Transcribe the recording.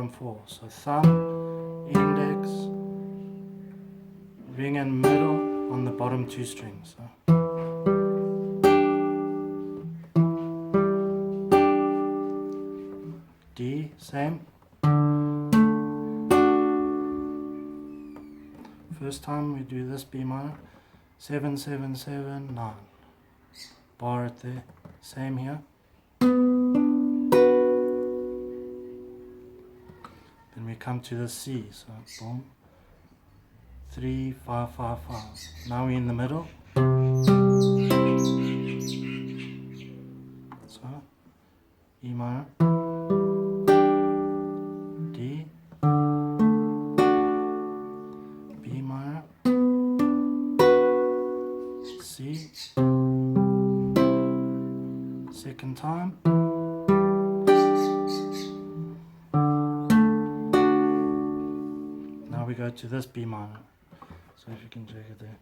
bottom 4. So thumb, index, ring and middle on the bottom 2 strings. So D, same. First time we do this B minor, 7, 7, 7, 9. Bar it there, same here. Then we come to the C, so boom, 3, 5, 5, 5. Now we're in the middle. So E minor, D, B minor, C, second time, now we go to this B minor, so if you can check it there.